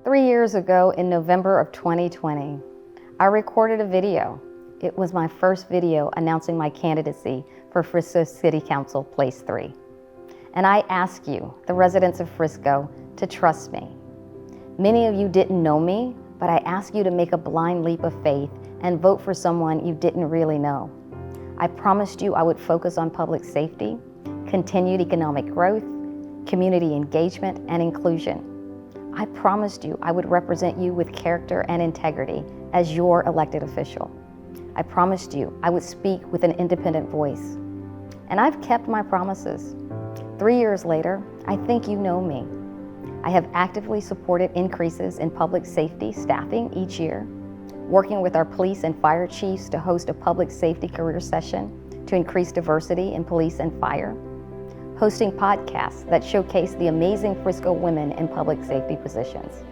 3 years ago in November of 2020, I recorded a video. It was my first video announcing my candidacy for Frisco City Council Place 3. And I ask you, the residents of Frisco, to trust me. Many of you didn't know me, but I ask you to make a blind leap of faith and vote for someone you didn't really know. I promised you I would focus on public safety, continued economic growth, community engagement, and inclusion. I promised you I would represent you with character and integrity as your elected official. I promised you I would speak with an independent voice. And I've kept my promises. 3 years later, I think you know me. I have actively supported increases in public safety staffing each year, working with our police and fire chiefs to host a public safety career session to increase diversity in police and fire, hosting podcasts that showcase the amazing Frisco women in public safety positions.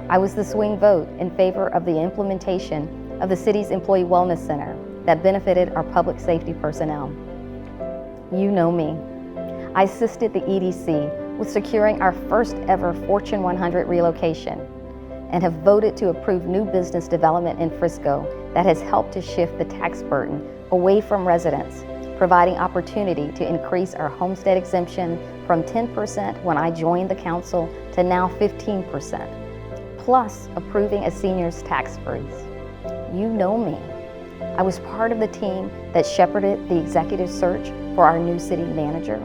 I was the swing vote in favor of the implementation of the city's Employee Wellness Center that benefited our public safety personnel. You know me. I assisted the EDC with securing our first ever Fortune 100 relocation and have voted to approve new business development in Frisco that has helped to shift the tax burden away from residents, providing opportunity to increase our homestead exemption from 10% when I joined the council to now 15%, plus approving a senior's tax freeze. You know me. I was part of the team that shepherded the executive search for our new city manager.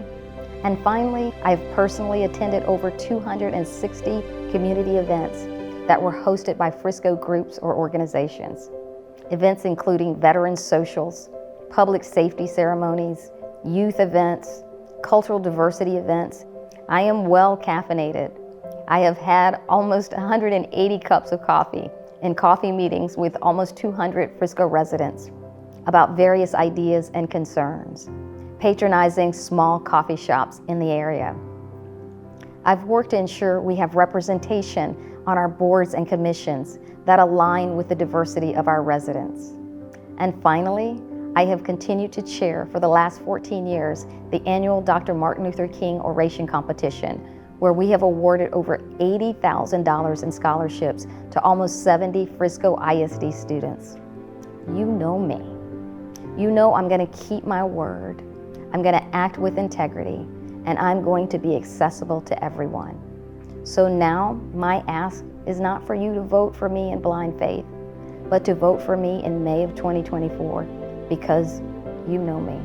And finally, I've personally attended over 260 community events that were hosted by Frisco groups or organizations. Events including veterans socials, public safety ceremonies, youth events, cultural diversity events. I am well caffeinated. I have had almost 180 cups of coffee in coffee meetings with almost 200 Frisco residents about various ideas and concerns, patronizing small coffee shops in the area. I've worked to ensure we have representation on our boards and commissions that align with the diversity of our residents. And finally, I have continued to chair for the last 14 years the annual Dr. Martin Luther King Oration Competition, where we have awarded over $80,000 in scholarships to almost 70 Frisco ISD students. You know me. You know I'm going to keep my word. I'm going to act with integrity, and I'm going to be accessible to everyone. So now my ask is not for you to vote for me in blind faith, but to vote for me in May of 2024 because you know me.